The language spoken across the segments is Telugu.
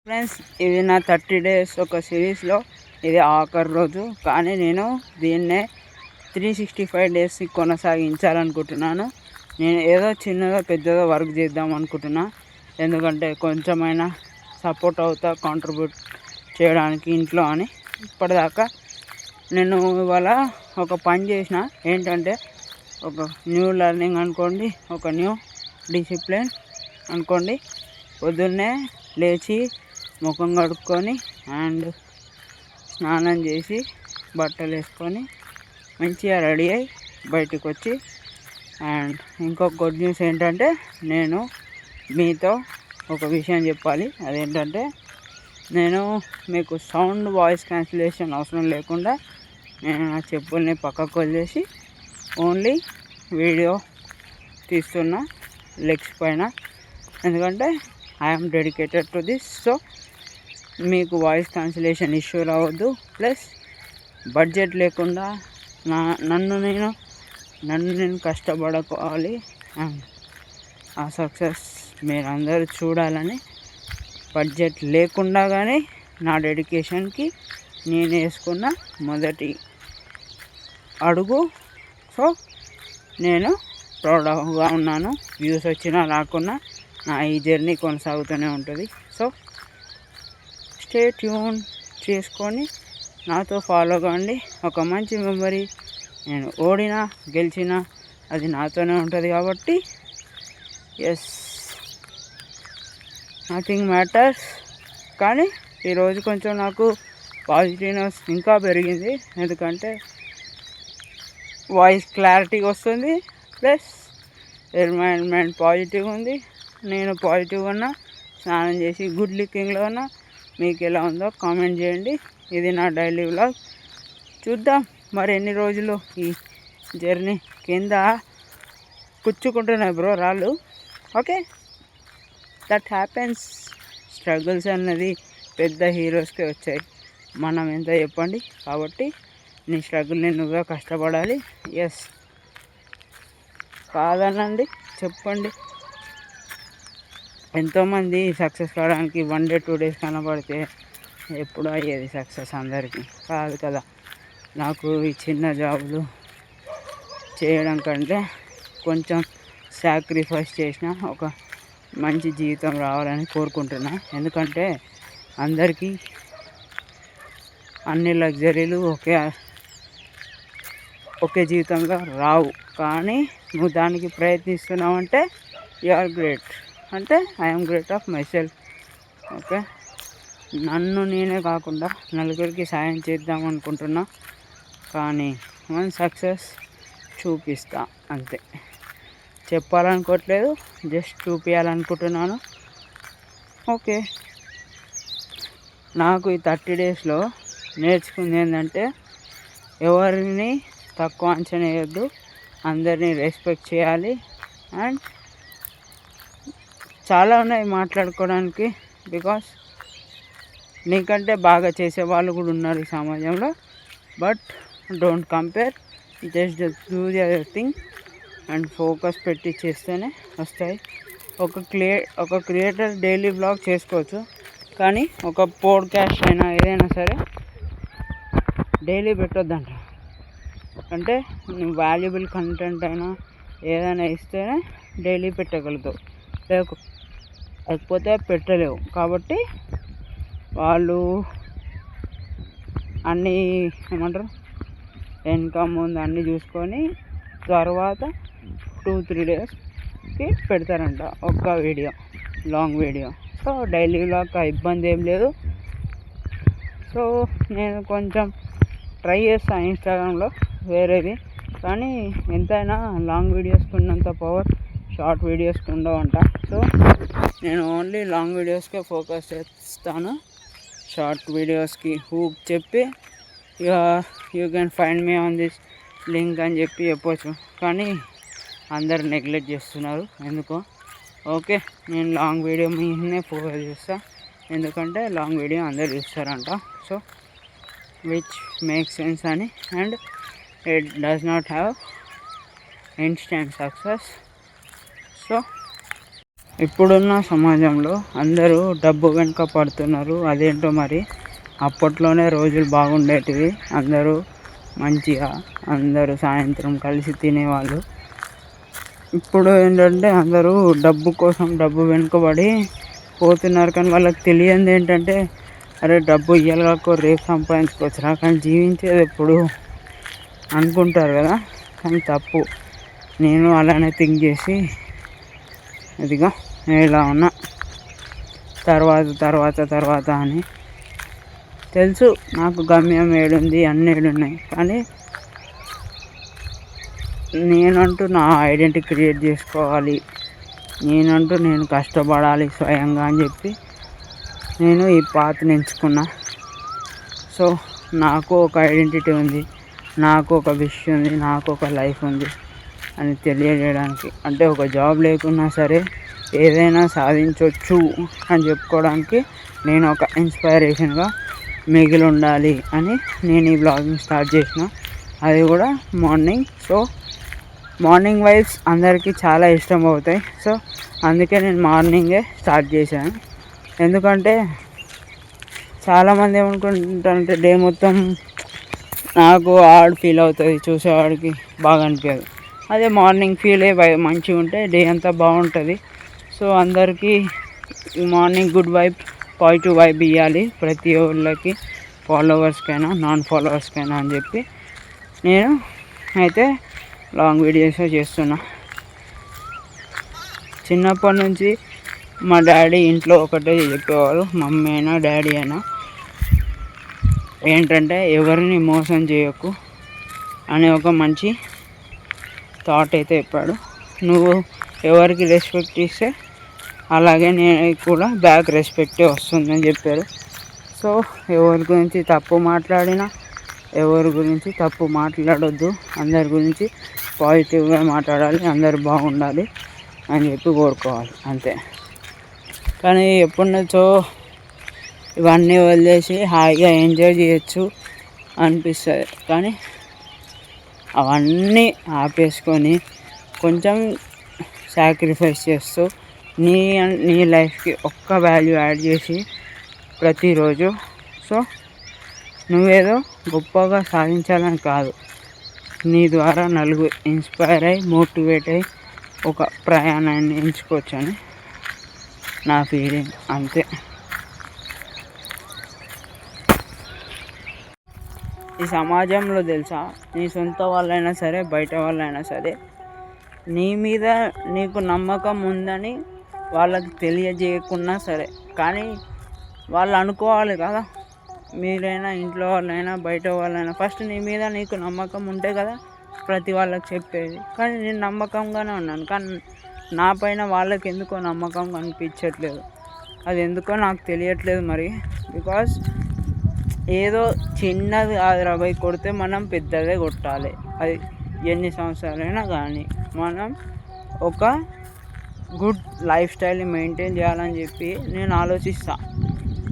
ఫ్రెండ్స్, ఇది నా 30 days ఒక సిరీస్లో ఇది ఆఖరి రోజు. కానీ నేను దీన్నే 365 days కొనసాగించాలనుకుంటున్నాను. నేను ఏదో చిన్నదో పెద్దదో వర్క్ చేద్దాం అనుకుంటున్నా. ఎందుకంటే కొంచెమైనా సపోర్ట్ అవుతా కాంట్రిబ్యూట్ చేయడానికి ఇంట్లో అని. ఇప్పటిదాకా నేను ఇవాళ ఒక పని చేసిన. ఏంటంటే ఒక న్యూ లెర్నింగ్ అనుకోండి, ఒక న్యూ డిసిప్లిన్ అనుకోండి. పొద్దున్నే లేచి ముఖం కడుక్కొని అండ్ స్నానం చేసి బట్టలు వేసుకొని మంచిగా రెడీ అయ్యి బయటకు వచ్చి, అండ్ ఇంకొక గుడ్ న్యూస్ ఏంటంటే నేను మీతో ఒక విషయం చెప్పాలి. అదేంటంటే నేను మీకు సౌండ్ వాయిస్ క్యాన్సిలేషన్ అవసరం లేకుండా నేను నా చెప్పుల్ని పక్కకు వదిలేసి ఓన్లీ వీడియో తీస్తున్నా లెగ్స్ పైన. ఎందుకంటే I'm dedicated to this. So మీకు వాయిస్ క్యాన్సిలేషన్ ఇష్యూ రావద్దు. ప్లస్ బడ్జెట్ లేకుండా నన్ను నేను కష్టపడుకోవాలి. ఆ సక్సెస్ మీరందరూ చూడాలని బడ్జెట్ లేకుండా కానీ నా డెడికేషన్కి నేను వేసుకున్న మొదటి అడుగు. సో నేను ప్రౌడ్గా ఉన్నాను. వ్యూస్ వచ్చినా రాకున్నా నా ఈ జర్నీ కొనసాగుతూనే ఉంటుంది. సో స్టే ట్యూన్ చేసుకొని నాతో ఫాలో కావండి. ఒక మంచి మెమరీ. నేను ఓడినా గెలిచినా అది నాతోనే ఉంటుంది కాబట్టి ఎస్, నథింగ్ మ్యాటర్స్. కానీ ఈరోజు కొంచెం నాకు పాజిటివ్నెస్ ఇంకా పెరిగింది. ఎందుకంటే వాయిస్ క్లారిటీగా వస్తుంది, ప్లస్ ఎన్వైరన్మెంట్ పాజిటివ్గా ఉంది, నేను పాజిటివ్గా ఉన్నా, స్నానం చేసి గుడ్ లుకింగ్లో ఉన్నా. మీకు ఎలా ఉందో కామెంట్ చేయండి. ఇది నా డైలీ వ్లాగ్. చూద్దాం మరి ఎన్ని రోజులు ఈ జర్నీ. కింద కుచ్చుకుంటున్నాయి బ్రో రాళ్ళు. Okay, that happens. స్ట్రగుల్స్ అన్నది పెద్ద హీరోస్కే వచ్చాయి. మనం ఎంత చెప్పండి. కాబట్టి నీ స్ట్రగుల్ని నువ్వే కష్టపడాలి. ఎస్, కాదనండి, చెప్పండి. ఎంతోమంది సక్సెస్ కావడానికి 1 day 2 days కనబడితే ఎప్పుడు అయ్యేది సక్సెస్ అందరికీ కాదు కదా. నాకు ఈ చిన్న జాబులు చేయడం కంటే కొంచెం సాక్రిఫైస్ చేసిన ఒక మంచి జీవితం రావాలని కోరుకుంటున్నా. ఎందుకంటే అందరికీ అన్ని లగ్జరీలు ఒకే జీవితంలో రావు. కానీ నువ్వు దానికి ప్రయత్నిస్తున్నావంటే యు ఆర్ గ్రేట్. అంటే I'm great of my self. Okay, నన్ను నేనే కాకుండా నలుగురికి సాయం చేద్దాం అనుకుంటున్నా. కానీ మన సక్సెస్ చూపిస్తా అంతే. చెప్పాలనుకోవట్లేదు, జస్ట్ చూపించాలనుకుంటున్నాను. ఓకే, నాకు ఈ 30 daysలో నేర్చుకుంది ఏంటంటే ఎవరిని తక్కువ అంచనా వేయద్దు, అందరినీ రెస్పెక్ట్ చేయాలి. అండ్ చాలా ఉన్నాయి మాట్లాడుకోవడానికి. బికాస్ నీకంటే బాగా చేసే వాళ్ళు కూడా ఉన్నారు ఈ సమాజంలో. But don't compare, just do the other thing and focus పెట్టి చేస్తేనే వస్తాయి. ఒక క్రియేటర్ డైలీ బ్లాగ్ చేసుకోవచ్చు, కానీ ఒక పోడ్కాస్ట్ అయినా ఏదైనా సరే డైలీ పెట్టొద్దంట. అంటే నువ్వు వాల్యుబుల్ కంటెంట్ అయినా ఏదైనా ఇస్తేనే డైలీ పెట్టగలుగుతావు, లేకపోతే పెట్టలేవు. కాబట్టి వాళ్ళు అన్నీ ఏమంటారు వెనక ముందు అన్నీ చూసుకొని తర్వాత 2-3 daysకి పెడతారంట ఒక్క video, long video. So daily vlog ఇబ్బంది ఏం లేదు. సో నేను కొంచెం ట్రై చేస్తాను ఇన్స్టాగ్రామ్లో వేరేవి. కానీ ఎంతైనా లాంగ్ వీడియోస్కి ఉన్నంత పవర్ షార్ట్ వీడియోస్కి ఉండవంట. సో నేను ఓన్లీ లాంగ్ వీడియోస్కే ఫోకస్ చేస్తాను. షార్ట్ వీడియోస్కి హూక్ చెప్పి you can find me on this link అని చెప్పొచ్చు. కానీ అందరు నెగ్లెక్ట్ చేస్తున్నారు ఎందుకో. ఓకే, నేను లాంగ్ వీడియో మీదనే ఫోకస్ చేస్తాను. ఎందుకంటే లాంగ్ వీడియో అందరు చూస్తారంట. సో విచ్ మేక్ సెన్స్ అని. And it does not have instant success. So ఇప్పుడున్న సమాజంలో అందరూ డబ్బు వెనుక పడుతున్నారు. అదేంటో మరి. అప్పట్లోనే రోజులు బాగుండేటివి. అందరూ మంచిగా అందరూ సాయంత్రం కలిసి తినేవాళ్ళు. ఇప్పుడు ఏంటంటే అందరూ డబ్బు కోసం డబ్బు వెనుకబడి పోతున్నారు. కానీ వాళ్ళకి తెలియంది ఏంటంటే, అరే డబ్బు ఇయ్యాల కాకో రేపు సంపాదించుకోవచ్చురా, కానీ జీవించేది ఎప్పుడు అనుకుంటారు కదా. కానీ తప్పు. నేను అలానే థింక్ చేసి ఇదిగా నేను ఇలా ఉన్నా. తర్వాత అని తెలుసు నాకు గమ్యం ఏడుంది, అన్నీ ఏడున్నాయి. కానీ నేనంటూ నా ఐడెంటిటీ క్రియేట్ చేసుకోవాలి, నేను కష్టపడాలి స్వయంగా అని చెప్పి నేను ఈ పాత్ని ఎంచుకున్నా. సో నాకు ఒక ఐడెంటిటీ ఉంది, నాకు ఒక విష్ ఉంది, నాకు ఒక లైఫ్ ఉంది అని తెలియజేయడానికి. అంటే ఒక జాబ్ లేకున్నా సరే ఏదైనా సాధించవచ్చు అని చెప్పుకోవడానికి నేను ఒక ఇన్స్పైరేషన్గా మిగిలి ఉండాలి అని నేను ఈ బ్లాగింగ్ స్టార్ట్ చేసిన. అది కూడా మార్నింగ్. సో మార్నింగ్ వైబ్స్ అందరికీ చాలా ఇష్టం అవుతాయి. సో అందుకే నేను మార్నింగే స్టార్ట్ చేశాను. ఎందుకంటే చాలామంది ఏమనుకుంటారంటే డే మొత్తం నాకు ఆడ్ ఫీల్ అవుతుంది, చూసేవాడికి బాగా అనిపించదు. అదే మార్నింగ్ ఫీల్ మంచిగా ఉంటే డే అంతా బాగుంటుంది. సో అందరికీ morning good vibe, positive vibe ఇవ్వాలి ప్రతి ఒళ్ళకి, ఫాలోవర్స్కైనా నాన్ ఫాలోవర్స్కైనా అని చెప్పి నేను అయితే లాంగ్ వీడియోస్ చేస్తున్నా. చిన్నప్పటి నుంచి మా డాడీ ఇంట్లో ఒకటే చెప్పేవారు, మమ్మీ అయినా డాడీ అయినా, ఏంటంటే ఎవరిని మోసం చేయకు అనే ఒక మంచి థాట్ అయితే చెప్పాడు. నువ్వు ఎవరికి రెస్పెక్ట్ ఇస్తే అలాగే నేను కూడా బ్యాక్ రెస్పెక్టే వస్తుందని చెప్పారు. సో ఎవరి గురించి తప్పు మాట్లాడినా, ఎవరి గురించి తప్పు మాట్లాడొద్దు, అందరి గురించి పాజిటివ్గా మాట్లాడాలి, అందరు బాగుండాలి అని చెప్పి కోరుకోవాలి అంతే. కానీ ఎప్పటి నుంచో ఇవన్నీ వదిలేసి హాయిగా ఎంజాయ్ చేయొచ్చు అనిపిస్తుంది. కానీ అవన్నీ ఆపేసుకొని కొంచెం సాక్రిఫైస్ చేస్తూ నీ లైఫ్కి ఒక్క వాల్యూ యాడ్ చేసి ప్రతిరోజు. సో నువ్వేదో గొప్పగా సాధించాలని కాదు, నీ ద్వారా నలుగురు ఇన్స్పైర్ అయ్యి మోటివేట్ అయ్యి ఒక ప్రయాణాన్ని ఎంచుకోవచ్చని నా ఫీలింగ్ అంతే. ఈ సమాజంలో తెలుసా, నీ సొంత వాళ్ళైనా సరే బయట వాళ్ళైనా సరే నీ మీద నీకు నమ్మకం ఉందని వాళ్ళకి తెలియజేయకున్నా సరే, కానీ వాళ్ళు అనుకోవాలి కదా, మీరైనా ఇంట్లో వాళ్ళైనా బయట వాళ్ళైనా ఫస్ట్ నీ మీద నీకు నమ్మకం ఉంటే కదా ప్రతి వాళ్ళకి చెప్పేది. కానీ నేను నమ్మకంగానే ఉన్నాను, కానీ నా పైన వాళ్ళకి ఎందుకో నమ్మకం అనిపించట్లేదు. అది ఎందుకో నాకు తెలియట్లేదు మరి. బికాస్ ఏదో చిన్నది ఆదరాబాయి కొడితే మనం పెద్దదే కొట్టాలి. అది ఎన్ని సంవత్సరాలైనా కానీ మనం ఒక గుడ్ లైఫ్ స్టైల్ని మెయింటైన్ చేయాలని చెప్పి నేను ఆలోచిస్తాను.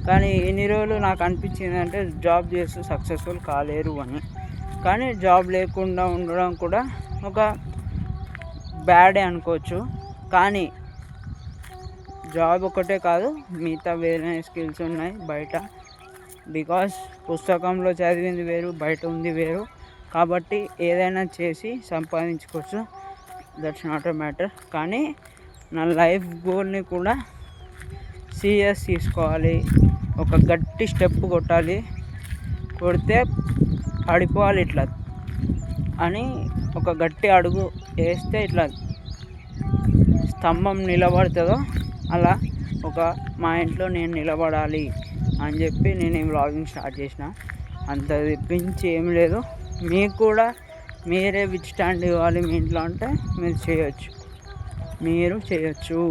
కానీ ఎన్ని రోజులు నాకు అనిపించింది అంటే జాబ్ చేస్తూ సక్సెస్ఫుల్ కాలేరు అని. కానీ జాబ్ లేకుండా ఉండడం కూడా ఒక బ్యాడే అనుకోవచ్చు. కానీ జాబ్ ఒకటే కాదు, మిగతా వేరే స్కిల్స్ ఉన్నాయి బయట. బికాస్ పుస్తకంలో చదివింది వేరు, బయట ఉంది వేరు. కాబట్టి ఏదైనా చేసి సంపాదించుకోవచ్చు, దట్స్ నాట్ ఎ మ్యాటర్. కానీ నా లైఫ్ గోల్ని కూడా సీరియస్ తీసుకోవాలి, ఒక గట్టి స్టెప్ కొట్టాలి, కొడితే పడిపోవాలి ఇట్లా అని ఒక గట్టి అడుగు వేస్తే ఇట్లా స్తంభం నిలబడుతుందో అలా ఒక మా ఇంట్లో నేను నిలబడాలి అని చెప్పి నేను ఈ వ్లాగింగ్ స్టార్ట్ చేసిన. అంత తెప్పించి ఏం లేదు. మీకు కూడా మీరే విత్ స్టాండ్ ఇవ్వాలి మీ ఇంట్లో అంటే మీరు చేయొచ్చు.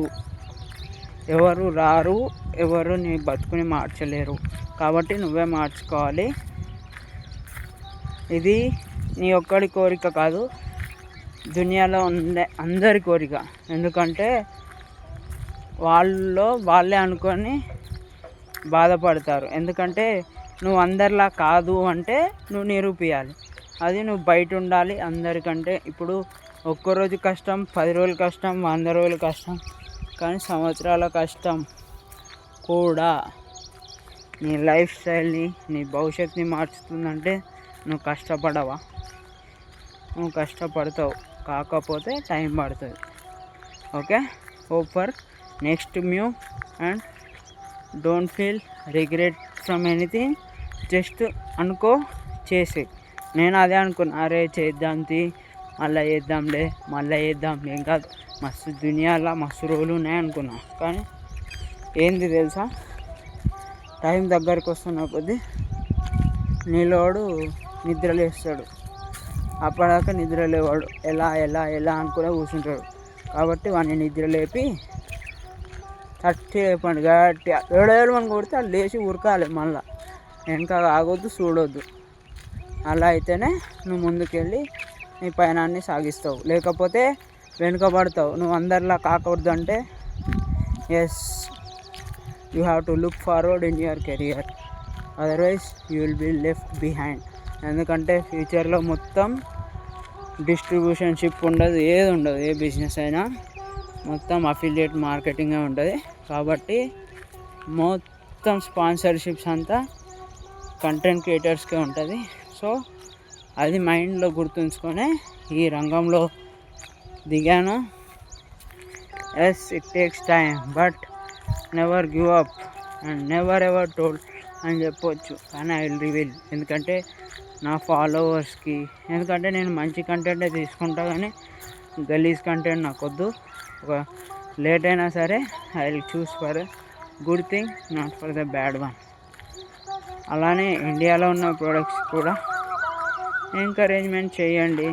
ఎవరు రారు, ఎవరు నీ బతుకుని మార్చలేరు. కాబట్టి నువ్వే మార్చుకోవాలి. ఇది నీ ఒక్కడి కోరిక కాదు, దునియాలో ఉండే అందరి కోరిక. ఎందుకంటే వాళ్ళే అనుకొని బాధపడతారు. ఎందుకంటే నువ్వు అందరిలా కాదు అంటే నువ్వు నిరూపించాలి. అది నువ్వు బయట ఉండాలి అందరికంటే. ఇప్పుడు ఒక్కరోజు కష్టం, 10 రోజులు కష్టం, 100 రోజులు కష్టం కానీ సంవత్సరాల కష్టం కూడా నీ లైఫ్ స్టైల్ని, నీ భవిష్యత్తుని మార్చుతుందంటే నువ్వు కష్టపడవా? నువ్వు కష్టపడతావు, కాకపోతే టైం పడుతుంది. Okay, hope for next mu and don't feel regret from anything. Just అనుకో, చేసి. నేను అదే అనుకున్నా, అరే చేద్దాం మళ్ళీ చేద్దాం ఏం కాదు, మస్తు దునియాలో మస్తు రోజులు ఉన్నాయి అనుకున్నా. కానీ ఏంది తెలుసా, టైం దగ్గరికి వస్తున్న కొద్దీ నీలోడు నిద్రలేస్తాడు, అప్పటిదాకా నిద్రలేవాడు, ఎలా ఎలా ఎలా అనుకునే కూర్చుంటాడు. కాబట్టి వాడిని నిద్ర లేపి తట్టి లేపండి గట్టిగా, ఏడేళ్ళు మనం కొడితే అది లేచి ఉరకాలి, మళ్ళీ వెనక ఆగొద్దు, చూడొద్దు. అలా అయితేనే నువ్వు ముందుకెళ్ళి నీ పయనాన్ని సాగిస్తావు, లేకపోతే వెనుకబడతావు. నువ్వు అందరిలా కాకూడదు అంటే yes, you have to look forward in your career, otherwise you will be left behind. ఎందుకంటే ఫ్యూచర్లో మొత్తం డిస్ట్రిబ్యూషన్షిప్ ఉండదు, ఏది ఉండదు. ఏ బిజినెస్ అయినా మొత్తం అఫిలియేట్ మార్కెటింగే ఉంటుంది. కాబట్టి మొత్తం స్పాన్సర్షిప్స్ అంతా కంటెంట్ క్రియేటర్స్కే ఉంటుంది. సో అది మైండ్లో గుర్తుంచుకొని ఈ రంగంలో దిగాను. Yes, it takes time, but never give up and never ever told అని చెప్పొచ్చు. కానీ ఐ విల్ రివీల్, ఎందుకంటే నా ఫాలోవర్స్కి, ఎందుకంటే నేను మంచి కంటెంటే తీసుకుంటా, కానీ గలీజ్ కంటెంట్ నాకు వద్దు. ఒక లేట్ అయినా సరే I will choose for good thing, not for the bad one. అలానే ఇండియాలో ఉన్న ప్రోడక్ట్స్ కూడా ఎంకరేజ్మెంట్ చేయండి.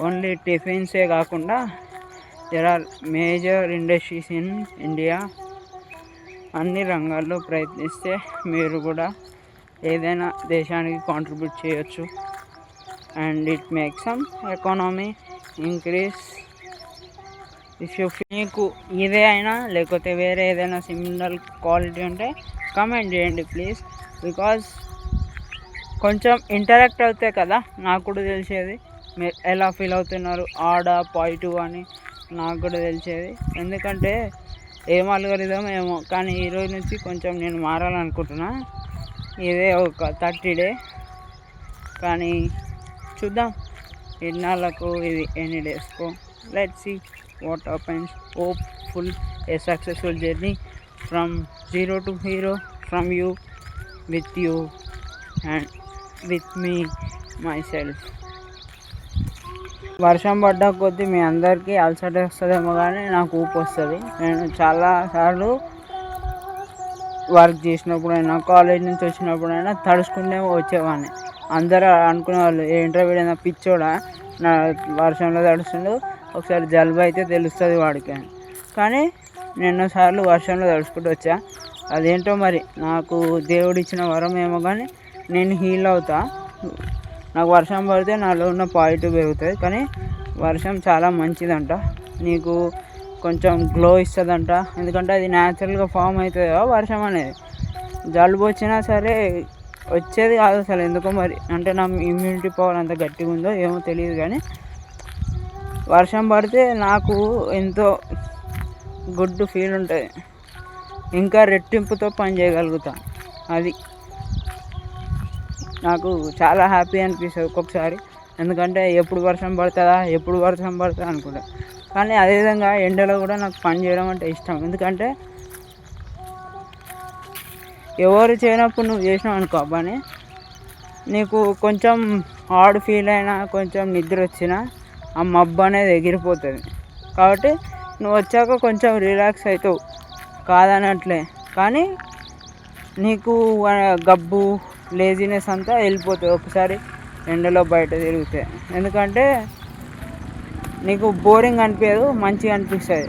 ఓన్లీ టిఫిన్సే కాకుండా there are major industries in India. అన్ని రంగాల్లో ప్రయత్నిస్తే మీరు కూడా ఏదైనా దేశానికి కాంట్రిబ్యూట్ చేయొచ్చు. And it make some economy increase. If you మీకు ఇదే అయినా లేకపోతే వేరే ఏదైనా సిమిలర్ క్వాలిటీ ఉంటే కమెంట్ చేయండి ప్లీజ్. బికాజ్ కొంచెం ఇంటరాక్ట్ అవుతే కదా నాకు కూడా తెలిసేది, మీరు ఎలా ఫీల్ అవుతున్నారు, ఆడ పాజిటివ్ అని నాకు కూడా తెలిసేది. ఎందుకంటే ఏం అల్గోరిథం ఏమో, కానీ ఈరోజు నుంచి కొంచెం నేను మారాలనుకుంటున్నా. ఇదే ఒక 30 డే, కానీ చూద్దాం ఎన్నాళ్ళకు, ఇది ఎన్ని డేస్కో. Let's see what happens. Hopeful a successful journey from zero to hero, from you, with you and with me myself. వర్షం పడ్డ కొద్దీ మీ అందరికీ అలసట వస్తుందేమో, కానీ నాకు ఊపు వస్తుంది. నేను చాలాసార్లు వర్క్ చేసినప్పుడైనా, కాలేజ్ నుంచి వచ్చినప్పుడైనా తడుచుకుంటే వచ్చేవాడిని. అందరూ అనుకునేవాళ్ళు, ఏంట్రా వీడైనా పిచ్చోడా, నా వర్షంలో తడుస్తుండు, ఒకసారి జలుబు అయితే తెలుస్తుంది వాడికి అని. కానీ ఎన్నోసార్లు వర్షంలో తడుచుకుంటూ వచ్చా. అదేంటో మరి నాకు దేవుడు ఇచ్చిన వరం ఏమో, కానీ నేను హీల్ అవుతా. నాకు వర్షం పడితే నాలో ఉన్న పాజిటివ్ పెరుగుతుంది. కానీ వర్షం చాలా మంచిదంట, నీకు కొంచెం గ్లో ఇస్తుందంట. ఎందుకంటే అది న్యాచురల్గా ఫామ్ అవుతుంది కదా వర్షం అనేది. జలుబు వచ్చినా సరే వచ్చేది కాదు అసలు, ఎందుకో మరి. అంటే నా ఇమ్యూనిటీ పవర్ అంత గట్టిగా ఉందో ఏమో తెలియదు, కానీ వర్షం పడితే నాకు ఎంతో గుడ్ ఫీల్ ఉంటుంది. ఇంకా రెట్టింపుతో పని చేయగలుగుతా. అది నాకు చాలా హ్యాపీ అనిపిస్తుంది ఒక్కొక్కసారి. ఎందుకంటే ఎప్పుడు వర్షం పడుతుందా అనుకుంటా. కానీ అదేవిధంగా ఎండలో కూడా నాకు పని చేయడం అంటే ఇష్టం. ఎందుకంటే ఎవరు చేయనప్పుడు నువ్వు చేసినావు అనుకో పని, నీకు కొంచెం హార్డ్ ఫీల్ అయినా, కొంచెం నిద్ర వచ్చినా ఆ మబ్బు అనేది ఎగిరిపోతుంది. కాబట్టి నువ్వు వచ్చాక కొంచెం రిలాక్స్ అవుతావు, కాదనట్లే. కానీ నీకు గబ్బు, లేజినెస్ అంతా వెళ్ళిపోతుంది ఒకసారి ఎండలో బయట తిరిగితే. ఎందుకంటే నీకు బోరింగ్ అనిపించదు, మంచిగా అనిపిస్తుంది,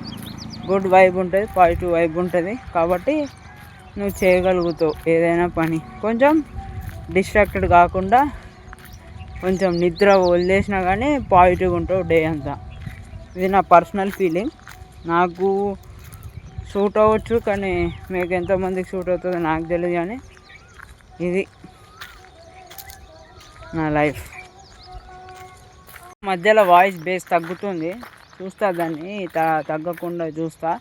గుడ్ వైబ్ ఉంటుంది, పాజిటివ్ వైబ్ ఉంటుంది. కాబట్టి నువ్వు చేయగలుగుతావు ఏదైనా పని. కొంచెం డిస్ట్రాక్టెడ్ కాకుండా, కొంచెం నిద్ర వదిలేసినా కానీ పాజిటివ్గా ఉంటావు డే అంతా. ఇది నా పర్సనల్ ఫీలింగ్. నాకు సూట్ అవ్వచ్చు, కానీ మీకు ఎంతమందికి సూట్ అవుతుందో నాకు తెలియదు. కానీ ఇది నా లైఫ్. మధ్యలో వాయిస్ బేస్ తగ్గుతుంది, చూస్తా దాన్ని తగ్గకుండా చూస్తా.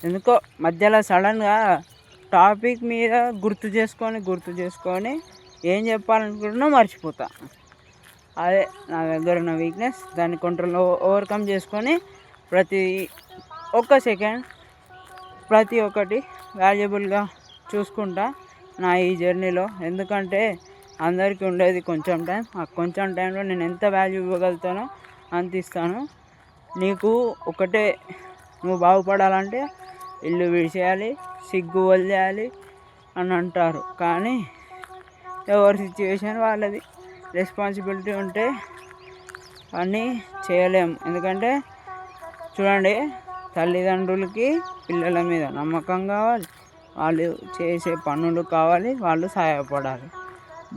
ఎందుకో మధ్యలో సడన్గా టాపిక్ మీద గుర్తు చేసుకొని ఏం చెప్పాలనుకుంటున్నా మర్చిపోతా. అదే నా దగ్గర ఉన్న వీక్నెస్. దాన్ని కంట్రోల్లో ఓవర్కమ్ చేసుకొని ప్రతి ఒక్క సెకండ్ ప్రతి ఒక్కటి వాల్యుబుల్గా చూసుకుంటా నా ఈ జర్నీలో. ఎందుకంటే అందరికీ ఉండేది కొంచెం టైం. ఆ కొంచెం టైంలో నేను ఎంత వాల్యూ ఇవ్వగలుగుతానో అంత ఇస్తాను. నీకు ఒకటే, నువ్వు బాగుపడాలంటే ఇల్లు విడిచేయాలి, సిగ్గు వదిలేయాలి అని అంటారు. కానీ ఎవరి సిచ్యువేషన్ వాళ్ళది. రెస్పాన్సిబిలిటీ ఉంటే అన్నీ చేయలేము. ఎందుకంటే చూడండి, తల్లిదండ్రులకి పిల్లల మీద నమ్మకం కావాలి, వాళ్ళు చేసే పనులు కావాలి, వాళ్ళు సహాయపడాలి.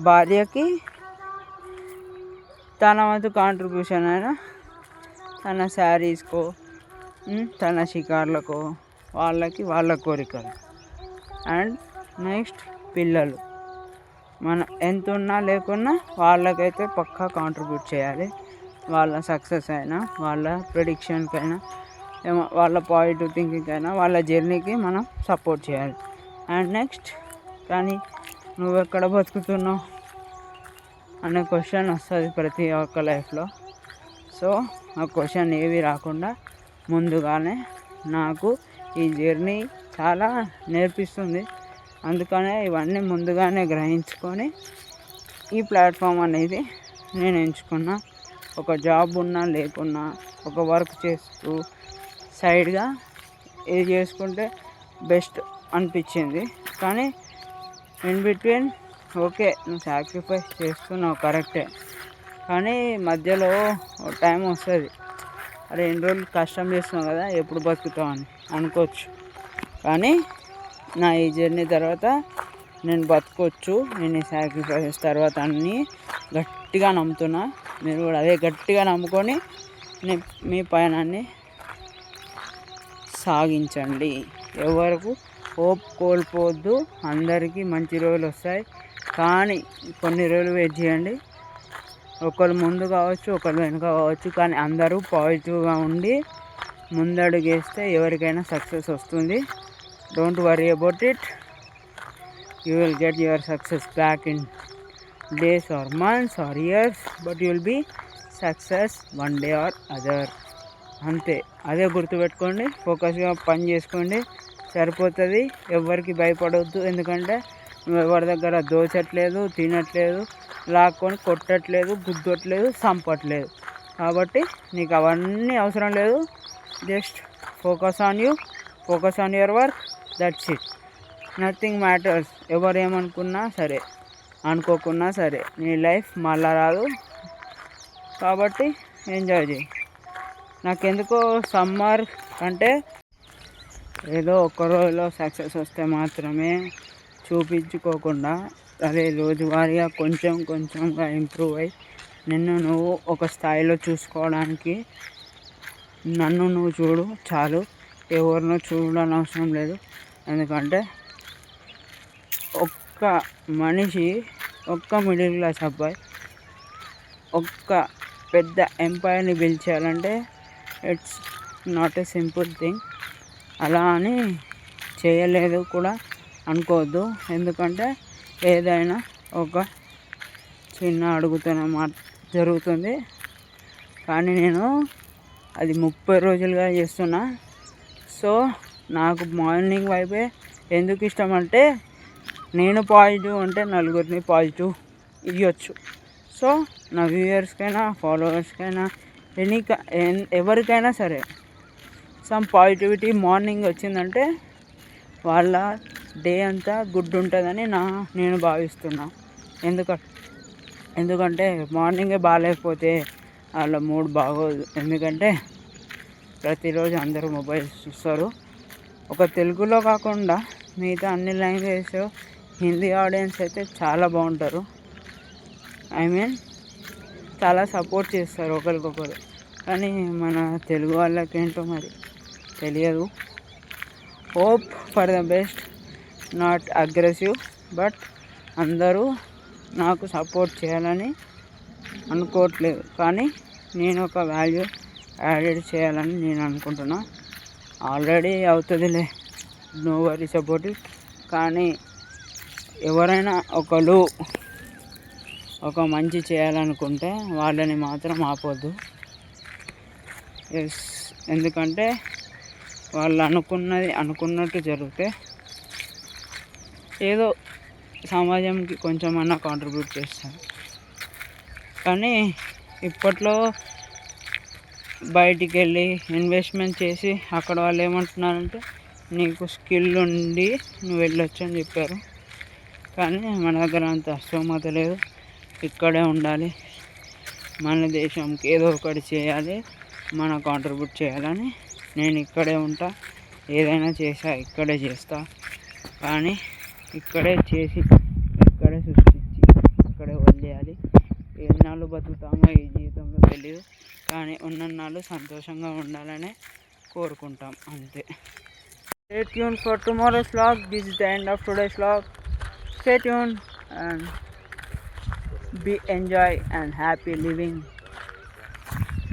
భార్యకి తన వంతు కాంట్రిబ్యూషన్ అయినా తన శారీస్కో, తన షికార్లకో, వాళ్ళ కోరికలు. అండ్ నెక్స్ట్ పిల్లలు, మనం ఎంత ఉన్నా లేకున్నా వాళ్ళకైతే పక్కా కాంట్రిబ్యూట్ చేయాలి. వాళ్ళ సక్సెస్ అయినా, వాళ్ళ ప్రెడిక్షన్కైనా, వాళ్ళ పాజిటివ్ థింకింగ్ అయినా, వాళ్ళ జర్నీకి మనం సపోర్ట్ చేయాలి. అండ్ నెక్స్ట్, కానీ నువ్వెక్కడ బతుకుతున్నావు అనే క్వశ్చన్ వస్తుంది ప్రతి ఒక్క లైఫ్లో. సో ఆ క్వశ్చన్ ఏవి రాకుండా ముందుగానే నాకు ఈ జర్నీ చాలా నేర్పిస్తుంది. అందుకనే ఇవన్నీ ముందుగానే గ్రహించుకొని ఈ ప్లాట్ఫామ్ అనేది నేను ఎంచుకున్నా. ఒక జాబ్ ఉన్నా లేకున్నా, ఒక వర్క్ చేస్తూ సైడ్గా ఇది చేసుకుంటే బెస్ట్ అనిపించింది. కానీ ఇన్ బిట్వీన్ ఓకే, నువ్వు సాక్రిఫైస్ చేస్తున్నావు కరెక్టే, కానీ మధ్యలో టైం వస్తుంది, అరే ఎన్ని రోజులు కష్టం చేస్తున్నావు కదా, ఎప్పుడు బతుకుతావు అని అనుకోవచ్చు. కానీ నా ఈ జర్నీ తర్వాత నేను బతకొచ్చు. నేను ఈ సాక్రిఫైసెస్ తర్వాత అన్నీ గట్టిగా నమ్ముతున్నా. మీరు కూడా అదే గట్టిగా నమ్ముకొని మీ పయనాన్ని సాగించండి. ఎవరికి హోప్ కోల్పోవద్దు. అందరికీ మంచి రోజులు వస్తాయి, కానీ కొన్ని రోజులు వెయిట్ చేయండి. ఒకరు ముందు కావచ్చు, ఒకరు వెనుక కావచ్చు, కానీ అందరూ పాజిటివ్గా ఉండి ముందడుగేస్తే ఎవరికైనా సక్సెస్ వస్తుంది. Don't worry about it. You will get your success back in days or months or years, but you will be success one day or other. అంతే, అదే గుర్తుపెట్టుకోండి. ఫోకస్గా పని చేసుకోండి, సరిపోతుంది. ఎవరికి భయపడవద్దు. ఎందుకంటే నువ్వు ఎవరి దగ్గర దోచట్లేదు, తినట్లేదు, లాక్కొని కొట్టట్లేదు, గుద్దట్లేదు, చంపట్లేదు. కాబట్టి నీకు అవన్నీ అవసరం లేదు. Just focus on you, focus on your work, that's it. Nothing matters. ఎవరు ఏమనుకున్నా సరే, అనుకోకున్నా సరే, నీ లైఫ్ మళ్ళా రాదు. కాబట్టి ఎంజాయ్ చేయి. నాకెందుకో సమ్మర్ అంటే ఏదో ఒక్క రోజులో సక్సెస్ వస్తే మాత్రమే చూపించుకోకుండా, అదే రోజువారీగా కొంచెంగా ఇంప్రూవ్ అయ్యి నిన్ను నువ్వు ఒక స్థాయిలో చూసుకోవడానికి నన్ను నువ్వు చూడు చాలు. ఎవరినో చూడని అవసరం లేదు. ఎందుకంటే ఒక్క మనిషి, ఒక్క మిడిల్ క్లాస్ అబ్బాయి ఒక్క పెద్ద ఎంపైర్ని బిల్డ్ చేయాలంటే it's not a simple thing. అలా అని చేయలేదు కూడా అనుకోవద్దు. ఎందుకంటే ఏదైనా ఒక చిన్న అడుగుతూనే జరుగుతుంది. కానీ నేను అది 30 రోజులుగా చేస్తున్నా. సో నాకు మార్నింగ్ వైపే ఎందుకు ఇష్టం అంటే, నేను పాజిటివ్ అంటే నలుగురిని పాజిటివ్ ఇవ్వచ్చు. సో నా వ్యూయర్స్కైనా, ఫాలోవర్స్కైనా, ఎవరికైనా సరే సమ్ పాజిటివిటీ మార్నింగ్ వచ్చిందంటే వాళ్ళ డే అంతా గుడ్ ఉంటుందని నేను భావిస్తున్నా. ఎందుకంటే మార్నింగే బాగాలేకపోతే వాళ్ళ మూడ్ బాగోదు. ఎందుకంటే ప్రతిరోజు అందరూ మొబైల్స్ చూస్తారు. ఒక తెలుగులో కాకుండా మిగతా అన్ని లాంగ్వేజెస్, హిందీ ఆడియన్స్ అయితే చాలా బాగుంటారు. చాలా సపోర్ట్ చేస్తారు ఒకరికొకరు. కానీ మన తెలుగు వాళ్ళకేంటో మరి తెలియదు. Hope for the best, not aggressive, but అందరూ నాకు సపోర్ట్ చేయాలని అనుకోవట్లేదు. కానీ నేను ఒక వాల్యూ యాడెడ్ చేయాలని నేను అనుకుంటున్నా. ఆల్రెడీ అవుతుందిలే. No worries about it. కానీ ఎవరైనా ఒకరు ఒక మంచి చేయాలనుకుంటే వాళ్ళని మాత్రం ఆపొద్దు. ఎస్, ఎందుకంటే వాళ్ళు అనుకున్నట్టు జరిగితే ఏదో సమాజంకి కొంచెమన్నా కాంట్రిబ్యూట్ చేస్తారు. కానీ ఇప్పట్లో బయటికి వెళ్ళి ఇన్వెస్ట్మెంట్ చేసి అక్కడ వాళ్ళు ఏమంటున్నారంటే నీకు స్కిల్ ఉండి నువ్వు వెళ్ళొచ్చు అని చెప్పారు. కానీ మన దగ్గర అంత స్తోమత లేదు. ఇక్కడే ఉండాలి, మన దేశంకి ఏదో ఒకటి చేయాలి, మన కాంట్రిబ్యూట్ చేయాలని నేను ఇక్కడే ఉంటా. ఏదైనా ఇక్కడే చేస్తా. కానీ ఇక్కడే చేసి ఇక్కడే సృష్టించి ఇక్కడే వదిలేయాలి. ఎన్నాళ్ళు బతుకుతామో ఈ జీవితంలో తెలియదు. కానీ ఉన్నన్నాళ్ళు సంతోషంగా ఉండాలనే కోరుకుంటాం అంతే. Stay tuned for tomorrow's vlog. This is the end of today's vlog. Stay tuned and be enjoy and happy living.